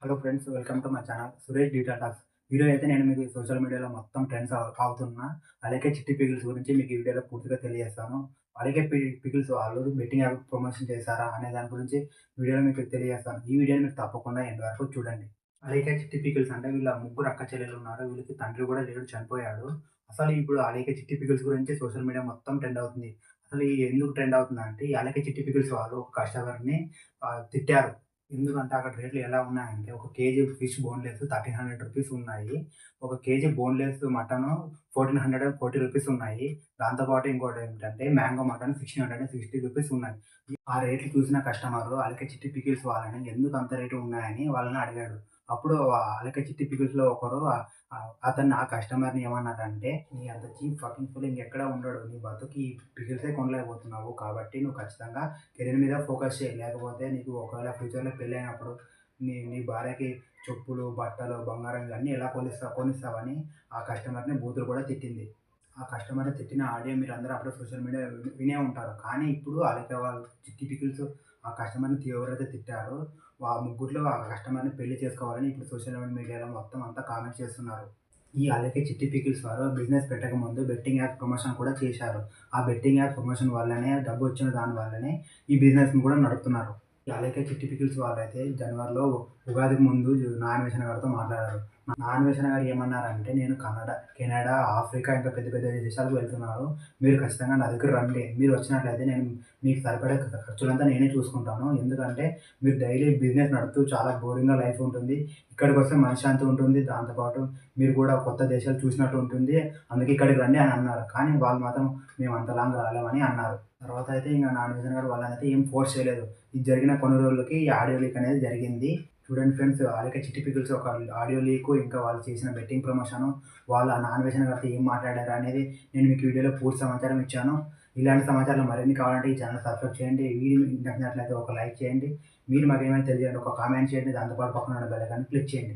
Hello friends, welcome to my channel Suresh detail talks. ఈరోజు అయితే నేను మీకు సోషల్ మీడియాలో మొత్తం ట్రెండ్స్ అవుతున్న అలాగే చిట్టి పిగిల్స్ గురించి మీకు ఈ వీడియోలో పూర్తిగా తెలియజేస్తాను. అలాగే పిగిల్స్ వాళ్ళు బెట్టింగ్ యాప్ ప్రమోషన్ చేశారా అనే దాని గురించి వీడియోలో మీకు తెలియజేస్తాను. ఈ వీడియోని మీరు తప్పకుండా ఎండ్ వరకు చూడండి. అలాగే చిట్టి పిగిల్స్ అంటే వీళ్ళ ముగ్గురు అక్క చెల్లెలు ఉన్నారు. వీళ్ళకి తండ్రి కూడా లేడు, చనిపోయాడు. అసలు ఇప్పుడు అలాగే చిట్టి పిగిల్స్ గురించి సోషల్ మీడియా మొత్తం ట్రెండ్ అవుతుంది. అసలు ఎందుకు ట్రెండ్ అవుతుందంటే ఈ అలాగే చిట్టి పిగిల్స్ వాళ్ళు ఒక కస్టమర్ని తిట్టారు. ఎందుకంటే అక్కడ రేట్లు ఎలా ఉన్నాయంటే, ఒక కేజీ ఫిష్ బోన్‌లెస్ రూ. 1300 ఉన్నాయి. ఒక కేజీ బోన్‌లెస్ మటను రూ. 1440 ఉన్నాయి. దాంతో పాటు ఇంకోటేంటంటే మ్యాంగో మటన్ రూ. 1660 ఉన్నాయి. ఆ రేట్లు చూసిన కస్టమరు అలకే చిట్టి పికిల్స్ వాళ్ళని ఎందుకు అంత రేటు ఉన్నాయని వాళ్ళని అడిగాడు. అప్పుడు అలకే చిట్టి పికిల్స్‌లో ఒకరు అతన్ని ఆ కస్టమర్‌ని ఏమన్నారంటే, "నీ అంత చీప్ ఫకింగ్ ఫూల్ ఇంకెక్కడ ఉండడు. నీ బతుకు ఈ పికిల్సే కొనలేకపోతున్నావు. కాబట్టి నువ్వు ఖచ్చితంగా కెరీర్ మీద ఫోకస్ చేయి. లేకపోతే నీకు ఒకవేళ ఫ్యూచర్‌లో పెళ్ళైనప్పుడు నీ నీ భార్యకి చెప్పులు, బట్టలు, బంగారం ఇవన్నీ ఎలా కొనిస్తావని ఆ కస్టమర్‌ని బూతులు కూడా తిట్టింది. ఆ కస్టమర్‌ని తిట్టిన ఆడియో మీరందరూ అప్పుడే సోషల్ మీడియా వినే ఉంటారు. కానీ ఇప్పుడు అలాగే వాళ్ళు చిట్టి పికిల్స్ ఆ కస్టమర్‌ని ఎవరైతే తిట్టారో ముగ్గురిలో ఆ కస్టమర్‌ని పెళ్లి చేసుకోవాలని ఇప్పుడు సోషల్ మీడియాలో మొత్తం అంతా కామెంట్ చేస్తున్నారు. ఈ అలాగే చిట్టి పికిల్స్ వారు బిజినెస్ పెట్టకముందు బెట్టింగ్ యాప్ ప్రమోషన్ కూడా చేశారు. ఆ బెట్టింగ్ యాప్ ప్రమోషన్ వల్లనే డబ్బొచ్చిన దాని వల్లనే ఈ బిజినెస్‌ని కూడా నడుపుతున్నారు. అలాగే చిట్టి పికిల్స్ వాళ్ళైతే జనవరిలో ఉగాదికి ముందు నాగవేషన్ గారితో మాట్లాడారు. నాగవేషన్ గారు ఏమన్నారంటే, "నేను కెనడా, ఆఫ్రికా ఇంకా పెద్ద పెద్ద దేశాలకు వెళ్తున్నాను. మీరు ఖచ్చితంగా నా దగ్గర రండి. మీరు వచ్చినట్లయితే నేను మీకు సరిపడే ఖర్చులంతా నేనే చూసుకుంటాను. ఎందుకంటే మీరు డైలీ బిజినెస్ నడుపుతూ చాలా బోరింగ్‌గా లైఫ్ ఉంటుంది. ఇక్కడికొస్తే మనశ్శాంతి ఉంటుంది. దాంతో పాటు మీరు కూడా కొత్త దేశాలు చూసినట్టు ఉంటుంది. అందుకే ఇక్కడికి రండి" అని అన్నారు. కానీ వాళ్ళు మాత్రం మేము అంత లాంగ్ రాలేమని అన్నారు. తర్వాత అయితే ఇంక నాగభూషణ్ గారు వాళ్ళనైతే ఏం ఫోర్స్ చేయలేదు. ఇది జరిగిన కొన్ని రోజులకి ఈ ఆడియో లీక్ అనేది జరిగింది. చూడండి ఫ్రెండ్స్, అలాగే చిట్టి పికిల్స్ ఒక ఆడియో లీకు, ఇంకా వాళ్ళు చేసిన బెట్టింగ్ ప్రమోషను, వాళ్ళు ఆ నాగభూషణ్ గారితో ఏం మాట్లాడారు అనేది నేను మీకు వీడియోలో పూర్తి సమాచారం ఇచ్చాను. ఇలాంటి సమాచారాలు మరిన్ని కావాలంటే ఈ ఛానల్ సబ్స్క్రైబ్ చేయండి. ఈ వీడియో మీకు నచ్చినట్లయితే ఒక లైక్ చేయండి. మీరు మాకేమైనా తెలియజేయండి. ఒక కామెంట్ చేయండి. దాంతో పాటు పక్కన ఉన్న బెల్ ఐకాన్ క్లిక్ చేయండి.